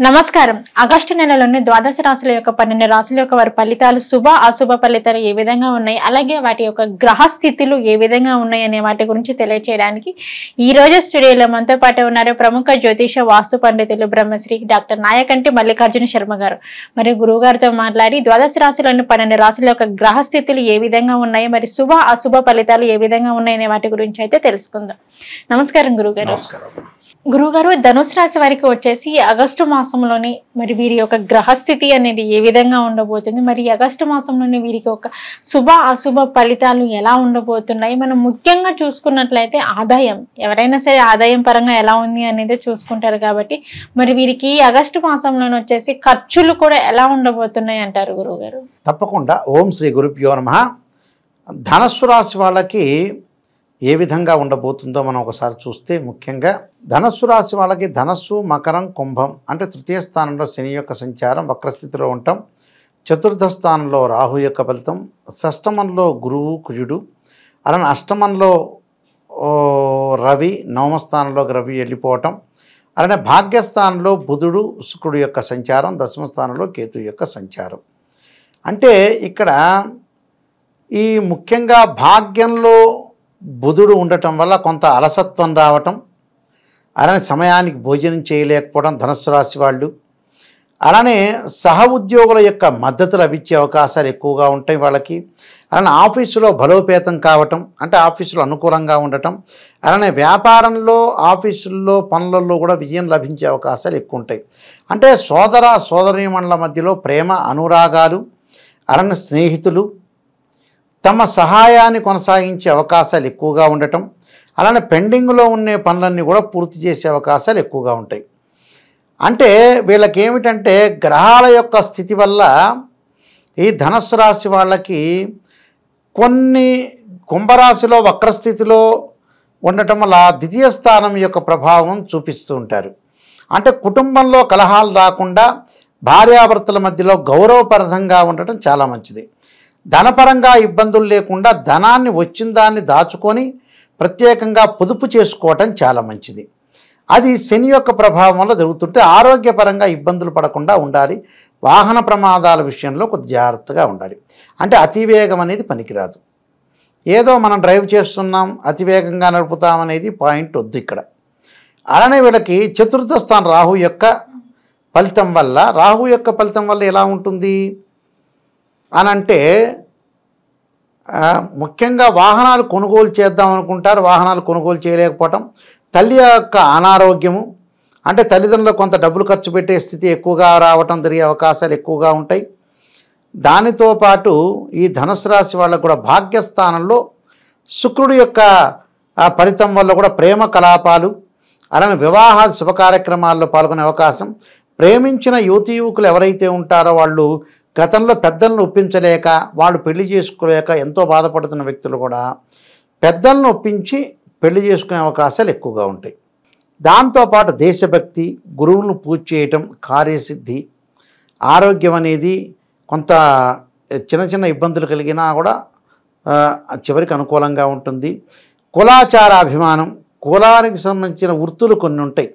నమస్కారం. ఆగస్టు నెలలోని ద్వాదశ రాశుల యొక్క 12 రాశుల యొక్క వారి ఫలితాలు శుభ అశుభ ఫలితాలు ఏ విధంగా ఉన్నాయి, అలాగే వాటి యొక్క గ్రహ స్థితులు ఏ విధంగా ఉన్నాయి అనే వాటి గురించి తెలియజేయడానికి ఈ రోజు స్టూడియోలో మనతో పాటు ఉన్నారు ప్రముఖ జ్యోతిష వాస్తు పండితులు బ్రహ్మశ్రీ డాక్టర్ నాయకంటి మల్లికార్జున శర్మ గారు. మరి గురువు గారితో మాట్లాడి ద్వాదశ రాశులను 12 రాశుల యొక్క గ్రహ స్థితులు ఏ విధంగా ఉన్నాయి, మరి శుభ అశుభ ఫలితాలు ఏ విధంగా ఉన్నాయి అనే వాటి గురించి అయితే తెలుసుకుందాం. నమస్కారం గురుగారు. గురుగారు, ధనుసు రాశి వారికి వచ్చేసి ఆగస్టు మాసంలోని మరి వీరి యొక్క గ్రహస్థితి అనేది ఏ విధంగా ఉండబోతుంది, మరి ఆగస్టు మాసంలోని వీరికి ఒక శుభ అశుభ ఫలితాలు ఎలా ఉండబోతున్నాయి, మనం ముఖ్యంగా చూసుకున్నట్లయితే ఆదాయం, ఎవరైనా సరే ఆదాయం పరంగా ఎలా ఉంది అనేది చూసుకుంటారు కాబట్టి మరి వీరికి ఆగస్టు మాసంలోని వచ్చేసి ఖర్చులు కూడా ఎలా ఉండబోతున్నాయి అంటారు గురువుగారు? తప్పకుండా. ఓం శ్రీ గురుభ్యో నమః. ధనస్సు రాశి వాళ్ళకి ఏ విధంగా ఉండబోతుందో మనం ఒకసారి చూస్తే, ముఖ్యంగా ధనస్సు రాశి వాళ్ళకి ధనస్సు, మకరం, కుంభం అంటే తృతీయ స్థానంలో శని యొక్క సంచారం, వక్రస్థితిలో ఉండటం, చతుర్థ స్థానంలో రాహు యొక్క ఫలితం, షష్టమంలో గురువు కుజుడు, అలానే అష్టమంలో రవి, నవమ స్థానంలోకి రవి వెళ్ళిపోవటం, అలానే భాగ్యస్థానంలో బుధుడు శుక్రుడు యొక్క సంచారం, దశమ స్థానంలో కేతు యొక్క సంచారం. అంటే ఇక్కడ ఈ ముఖ్యంగా భాగ్యంలో బుధుడు ఉండటం వల్ల కొంత అలసత్వం రావటం, అలానే సమయానికి భోజనం చేయలేకపోవడం ధనుస్సు రాశి వాళ్ళు, అలానే సహ ఉద్యోగుల యొక్క మద్దతు లభించే అవకాశాలు ఎక్కువగా ఉంటాయి వాళ్ళకి, అలానే ఆఫీసులో బలోపేతం కావటం అంటే ఆఫీసులో అనుకూలంగా ఉండటం, అలానే వ్యాపారంలో ఆఫీసుల్లో పనులలో కూడా విజయం లభించే అవకాశాలు ఎక్కువ ఉంటాయి. అంటే సోదర సోదరీమణుల మధ్యలో ప్రేమ అనురాగాలు, అలానే స్నేహితులు తమ సహాయాన్ని కొనసాగించే అవకాశాలు ఎక్కువగా ఉండటం, అలానే పెండింగ్లో ఉండే పనులన్నీ కూడా పూర్తి చేసే అవకాశాలు ఎక్కువగా ఉంటాయి. అంటే వీళ్ళకి ఏమిటంటే గ్రహాల యొక్క స్థితి వల్ల ఈ ధనుస్సు రాశి వాళ్ళకి కొన్ని కుంభరాశిలో వక్రస్థితిలో ఉండటం వల్ల ద్వితీయ స్థానం యొక్క ప్రభావం చూపిస్తూ ఉంటారు. అంటే కుటుంబంలో కలహాలు రాకుండా భార్యాభర్తల మధ్యలో గౌరవప్రదంగా ఉండటం చాలా మంచిది. ధనపరంగా ఇబ్బందులు లేకుండా ధనాన్ని వచ్చిన దాన్ని దాచుకొని ప్రత్యేకంగా పొదుపు చేసుకోవటం చాలా మంచిది. అది శని యొక్క ప్రభావం వల్ల జరుగుతుంటే ఆరోగ్యపరంగా ఇబ్బందులు పడకుండా ఉండాలి. వాహన ప్రమాదాల విషయంలో కొద్ది జాగ్రత్తగా ఉండాలి. అంటే అతివేగం అనేది పనికిరాదు. ఏదో మనం డ్రైవ్ చేస్తున్నాం అతివేగంగా నడుపుతామనేది పాయింట్ వద్దు ఇక్కడ. అలానే వీళ్ళకి చతుర్థ స్థానం రాహు యొక్క ఫలితం వల్ల ఎలా ఉంటుంది అనంటే, ముఖ్యంగా వాహనాలు కొనుగోలు చేద్దాం అనుకుంటారు, వాహనాలు కొనుగోలు చేయలేకపోవటం, తల్లి యొక్క అనారోగ్యము అంటే తల్లిదండ్రులు కొంత డబ్బులు ఖర్చు పెట్టే స్థితి ఎక్కువగా రావటం జరిగే అవకాశాలు ఎక్కువగా ఉంటాయి. దానితో పాటు ఈ ధనుసు రాశి వాళ్ళకు కూడా భాగ్యస్థానంలో శుక్రుడు యొక్క ఫలితం వల్ల కూడా ప్రేమ కలాపాలు, అలానే వివాహ శుభ కార్యక్రమాల్లో పాల్గొనే అవకాశం, ప్రేమించిన యువతీ యువకులు ఎవరైతే ఉంటారో వాళ్ళు గతంలో పెద్దలను ఒప్పించలేక వాళ్ళు పెళ్లి చేసుకోలేక ఎంతో బాధపడుతున్న వ్యక్తులు కూడా పెద్దలను ఒప్పించి పెళ్లి చేసుకునే అవకాశాలు ఎక్కువగా ఉంటాయి. దాంతోపాటు దేశభక్తి, గురువులను పూజ చేయటం, కార్యసిద్ధి, ఆరోగ్యం అనేది కొంత చిన్న చిన్న ఇబ్బందులు కలిగినా కూడా చివరికి అనుకూలంగా ఉంటుంది. కులాచార అభిమానం, కులానికి సంబంధించిన వృత్తులు కొన్ని ఉంటాయి.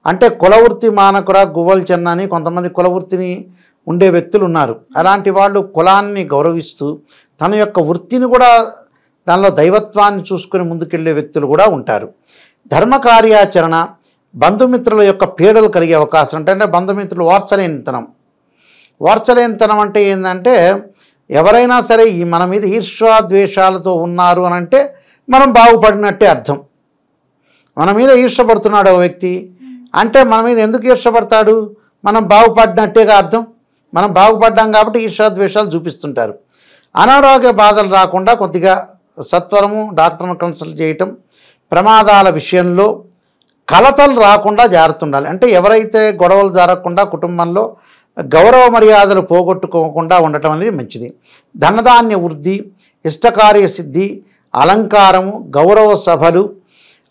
అంటే కులవృత్తి మానకుర గువ్వలు చెన్న అని కొంతమంది కులవృత్తిని ఉండే వ్యక్తులు ఉన్నారు. అలాంటి వాళ్ళు కులాన్ని గౌరవిస్తూ తన యొక్క వృత్తిని కూడా దానిలో దైవత్వాన్ని చూసుకుని ముందుకెళ్ళే వ్యక్తులు కూడా ఉంటారు. ధర్మ కార్యాచరణ, బంధుమిత్రుల యొక్క పీడలు కలిగే అవకాశం అంటే బంధుమిత్రులు ఓర్చలేనితనం అంటే ఏంటంటే ఎవరైనా సరే ఈ మన మీద ఈర్ష్యాద్వేషాలతో ఉన్నారు అని అంటే మనం బాగుపడినట్టే అర్థం. మన మీద ఈర్ష్యపడుతున్నాడు ఓ వ్యక్తి అంటే మన మీద ఎందుకు ఈర్ష్యపడతాడు, మనం బాగుపడినట్టేగా అర్థం. మనం బాగుపడ్డాం కాబట్టి ఈర్ష్యాద్వేషాలు చూపిస్తుంటారు. అనారోగ్య బాధలు రాకుండా కొద్దిగా సత్వరము డాక్టర్ను కన్సల్ట్ చేయటం, ప్రమాదాల విషయంలో కలతలు రాకుండా జాగ్రత్త ఉండాలి. అంటే ఎవరైతే గొడవలు జరగకుండా కుటుంబంలో గౌరవ మర్యాదలు పోగొట్టుకోకుండా ఉండటం అనేది మంచిది. ధనధాన్య వృద్ధి, ఇష్టకార్య సిద్ధి, అలంకారము, గౌరవ సభలు,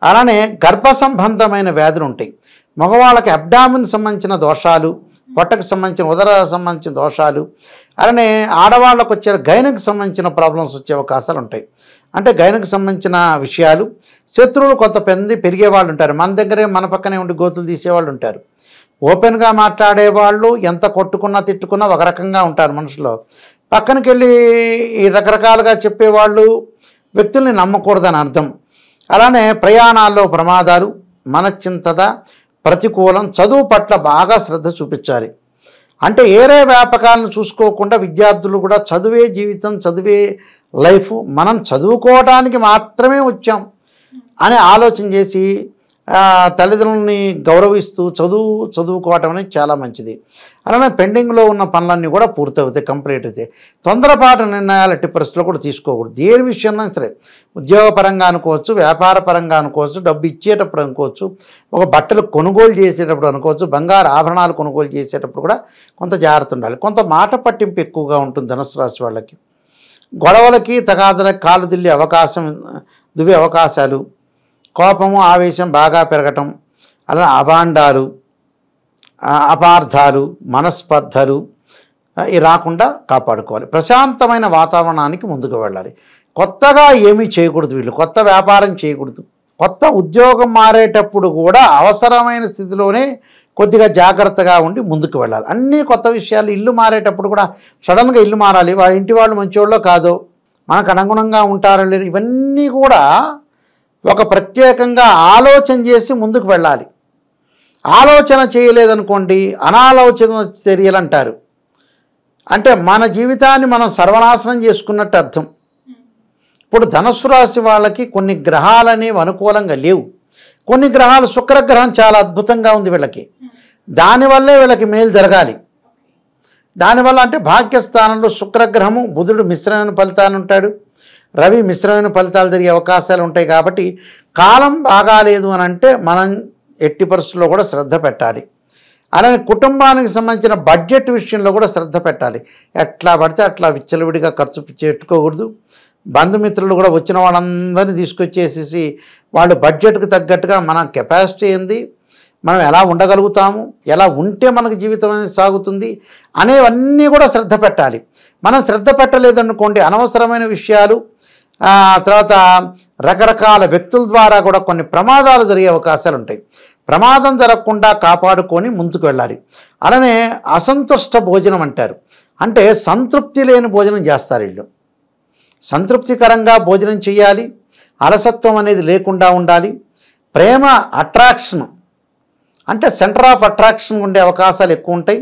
అలానే గర్భ సంబంధమైన వ్యాధులు ఉంటాయి. మగవాళ్ళకి అబ్డామిన్ సంబంధించిన దోషాలు, పొట్టకు సంబంధించిన ఉదర సంబంధించిన దోషాలు, అలానే ఆడవాళ్ళకు వచ్చే గైనకు సంబంధించిన ప్రాబ్లమ్స్ వచ్చే అవకాశాలు ఉంటాయి. అంటే గైనకు సంబంధించిన విషయాలు, శత్రువులు కొంత పెరిగే వాళ్ళు ఉంటారు. మన దగ్గరే మన పక్కనే ఉండి గోతులు తీసేవాళ్ళు ఉంటారు. ఓపెన్గా మాట్లాడేవాళ్ళు ఎంత కొట్టుకున్నా తిట్టుకున్నా ఒక రకంగా ఉంటారు మనుషులు. పక్కనకి వెళ్ళి ఈ రకరకాలుగా చెప్పేవాళ్ళు వ్యక్తుల్ని నమ్మకూడదని అర్థం. అలానే ప్రయాణాల్లో ప్రమాదాలు, మనశ్చింతత, ప్రతికూలం, చదువు పట్ల బాగా శ్రద్ధ చూపించాలి. అంటే ఏరే వ్యాపకాలను చూసుకోకుండా విద్యార్థులు కూడా చదువే జీవితం, చదువే లైఫ్, మనం చదువుకోవడానికి మాత్రమే వచ్చాం అని ఆలోచన చేసి తల్లిదండ్రులని గౌరవిస్తూ చదువుకోవటం అనేది చాలా మంచిది. అలానే పెండింగ్లో ఉన్న పనులన్నీ కూడా పూర్తవుతాయి, కంప్లీట్ అవుతాయి. తొందరపాటు నిర్ణయాలు ఎట్టి పరిస్థితుల్లో కూడా తీసుకోకూడదు. దేని విషయంలో సరే, ఉద్యోగపరంగా అనుకోవచ్చు, వ్యాపార పరంగా అనుకోవచ్చు, డబ్బు ఇచ్చేటప్పుడు అనుకోవచ్చు, ఒక బట్టలు కొనుగోలు చేసేటప్పుడు అనుకోవచ్చు, బంగారు ఆభరణాలు కొనుగోలు చేసేటప్పుడు కూడా కొంత జాగ్రత్త ఉండాలి. కొంత మాట పట్టింపు ఎక్కువగా ఉంటుంది ధనుసు రాశి వాళ్ళకి. గొడవలకి తగాదలకి కాలు దువ్వే అవకాశాలు, కోపము ఆవేశం బాగా పెరగటం, అలా అభాండాలు, అపార్థాలు, మనస్పర్ధలు ఇవి రాకుండా కాపాడుకోవాలి. ప్రశాంతమైన వాతావరణానికి ముందుకు వెళ్ళాలి. కొత్తగా ఏమీ చేయకూడదు, వీళ్ళు కొత్త వ్యాపారం చేయకూడదు. కొత్త ఉద్యోగం మారేటప్పుడు కూడా అవసరమైన స్థితిలోనే కొద్దిగా జాగ్రత్తగా ఉండి ముందుకు వెళ్ళాలి. అన్నీ కొత్త విషయాలు. ఇల్లు మారేటప్పుడు కూడా సడన్గా ఇల్లు మారాలి, వాళ్ళ ఇంటి వాళ్ళు మంచివాళ్ళో కాదో, మనకు అనుగుణంగా ఉంటారో లేరు, ఇవన్నీ కూడా ఒక ప్రత్యేకంగా ఆలోచన చేసి ముందుకు వెళ్ళాలి. ఆలోచన చేయలేదనుకోండి అనాలోచన చర్యలు అంటారు. అంటే మన జీవితాన్ని మనం సర్వనాశనం చేసుకున్నట్టు అర్థం. ఇప్పుడు ధనుస్సు రాశి వాళ్ళకి కొన్ని గ్రహాలనేవి అనుకూలంగా లేవు. కొన్ని గ్రహాలు, శుక్రగ్రహం చాలా అద్భుతంగా ఉంది వీళ్ళకి, దానివల్లే వీళ్ళకి మేలు జరగాలి. దానివల్ల అంటే భాగ్యస్థానంలో శుక్రగ్రహము, బుధుడు మిశ్రమైన ఫలితాలు ఉంటాడు, రవి మిశ్రమైన ఫలితాలు జరిగే అవకాశాలు ఉంటాయి. కాబట్టి కాలం బాగాలేదు అని అంటే మనం ఎట్టి పరిస్థితుల్లో కూడా శ్రద్ధ పెట్టాలి. అలానే కుటుంబానికి సంబంధించిన బడ్జెట్ విషయంలో కూడా శ్రద్ధ పెట్టాలి. ఎట్లా పడితే అట్లా విచ్చలవిడిగా ఖర్చు పెట్టుకోకూడదు. బంధుమిత్రులు కూడా వచ్చిన వాళ్ళందరినీ తీసుకొచ్చేసేసి వాళ్ళు బడ్జెట్కి తగ్గట్టుగా మన కెపాసిటీ ఏంది, మనం ఎలా ఉండగలుగుతాము, ఎలా ఉంటే మనకు జీవితం అనేది సాగుతుంది అనేవన్నీ కూడా శ్రద్ధ పెట్టాలి. మనం శ్రద్ధ పెట్టలేదనుకోండి అనవసరమైన విషయాలు, తర్వాత రకరకాల వ్యక్తుల ద్వారా కూడా కొన్ని ప్రమాదాలు జరిగే అవకాశాలు ఉంటాయి. ప్రమాదం జరగకుండా కాపాడుకొని ముందుకు వెళ్ళాలి. అలానే అసంతుష్ట భోజనం అంటారు. అంటే సంతృప్తి లేని భోజనం చేస్తారు వీళ్ళు. సంతృప్తికరంగా భోజనం చేయాలి. అలసత్వం అనేది లేకుండా ఉండాలి. ప్రేమ అట్రాక్షన్ అంటే సెంటర్ ఆఫ్ అట్రాక్షన్ ఉండే అవకాశాలు ఎక్కువ ఉంటాయి.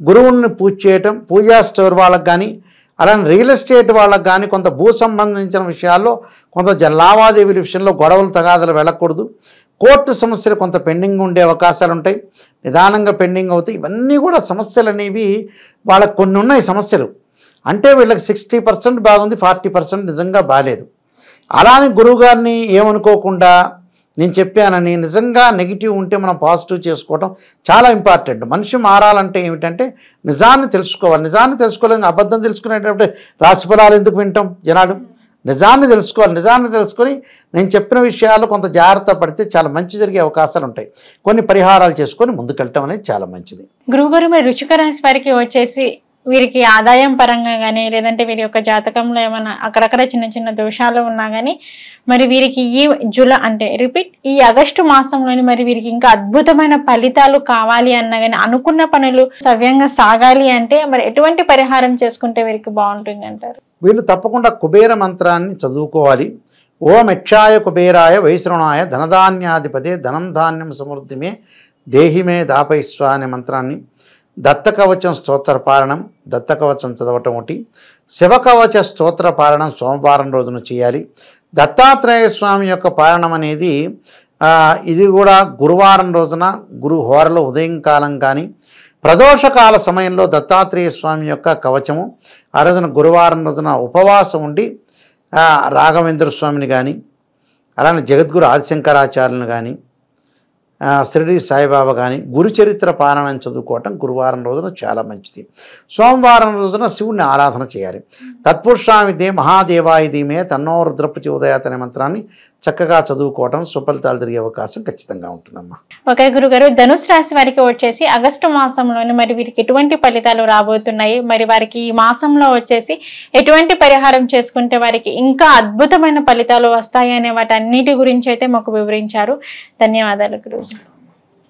గురువుల్ని పూజ చేయటం, పూజా స్టోర్ వాళ్ళకి కానీ, అలానే రియల్ ఎస్టేట్ వాళ్ళకి కానీ కొంత భూ సంబంధించిన విషయాల్లో కొంత లావాదేవీల విషయంలో గొడవలు తగాదలు వెళ్ళకూడదు. కోర్టు సమస్యలు కొంత పెండింగ్ ఉండే అవకాశాలు ఉంటాయి, నిదానంగా పెండింగ్ అవుతాయి. ఇవన్నీ కూడా సమస్యలు అనేవి వాళ్ళకి కొన్ని ఉన్నాయి సమస్యలు. అంటే వీళ్ళకి 60% బాగుంది, 40% నిజంగా బాగాలేదు. అలానే గురువుగారిని ఏమనుకోకుండా నేను చెప్పానని నిజంగా నెగిటివ్ ఉంటే మనం పాజిటివ్ చేసుకోవడం చాలా ఇంపార్టెంట్. మనిషి మారాలంటే ఏమిటంటే నిజాన్ని తెలుసుకోవాలి. నిజాన్ని తెలుసుకోలేక అబద్ధం తెలుసుకునేటప్పుడు రాశిఫలాలు ఎందుకు వింటాం జనాలు? నిజాన్ని తెలుసుకోవాలి. నిజాన్ని తెలుసుకొని నేను చెప్పిన విషయాలు కొంత జాగ్రత్త పడితే చాలా మంచి జరిగే అవకాశాలు ఉంటాయి. కొన్ని పరిహారాలు చేసుకొని ముందుకెళ్ళటం అనేది చాలా మంచిది. గురువుగారు, మరి వృశ్చిక రాశి వారికి వచ్చేసి వీరికి ఆదాయం పరంగా కానీ, లేదంటే వీరి యొక్క జాతకంలో ఏమైనా అక్కడక్కడ చిన్న చిన్న దోషాలు ఉన్నా కానీ, మరి వీరికి ఈ ఆగస్టు మాసంలోని మరి వీరికి ఇంకా అద్భుతమైన ఫలితాలు కావాలి అన్నా కానీ, అనుకున్న పనులు సవ్యంగా సాగాలి అంటే మరి ఎటువంటి పరిహారం చేసుకుంటే వీరికి బాగుంటుంది అంటారు? వీళ్ళు తప్పకుండా కుబేర మంత్రాన్ని చదువుకోవాలి. ఓం యక్షాయ కుబేరాయ వైశ్రవణాయ ధనధాన్యాధిపతే ధనం ధాన్యం సమృద్ధిమే దేహిమే దాపైస్వ అనే మంత్రాన్ని, దత్తకవచం స్తోత్ర పారణం, దత్తకవచం చదవటం ఒకటి, శివకవచ స్తోత్ర పారణం సోమవారం రోజున చేయాలి. దత్తాత్రేయ స్వామి యొక్క పారణం అనేది ఇది కూడా గురువారం రోజున గురు హోరలో ఉదయం కాలం కానీ ప్రదోషకాల సమయంలో దత్తాత్రేయ స్వామి యొక్క కవచము ఆ రోజున గురువారం రోజున ఉపవాసం ఉండి రాఘవేంద్ర స్వామిని కానీ, అలానే జగద్గురు ఆదిశంకరాచార్యులను కానీ, షిరిడి సాయిబాబా కానీ గురుచరిత్ర పారాయణం చదువుకోవటం గురువారం రోజున చాలా మంచిది. సోమవారం రోజున శివుడిని ఆరాధన చేయాలి. తత్పురుషామిదే మహాదేవాయుధీమే తన్నో రుద్రపతి ఉదయాత్ అనే మంత్రాన్ని చక్కగా చదువుకోవటం సుఫలితాలు జరిగే అవకాశం ఖచ్చితంగా ఉంటుందమ్మా. ఓకే గురుగారు, ధనుసు రాశి వారికి వచ్చేసి ఆగస్టు మాసంలోని మరి వీరికి ఎటువంటి ఫలితాలు రాబోతున్నాయి, మరి వారికి ఈ మాసంలో వచ్చేసి ఎటువంటి పరిహారం చేసుకుంటే వారికి ఇంకా అద్భుతమైన ఫలితాలు వస్తాయి అనే వాటి అన్నిటి గురించి అయితే మాకు వివరించారు. ధన్యవాదాలు గురువు.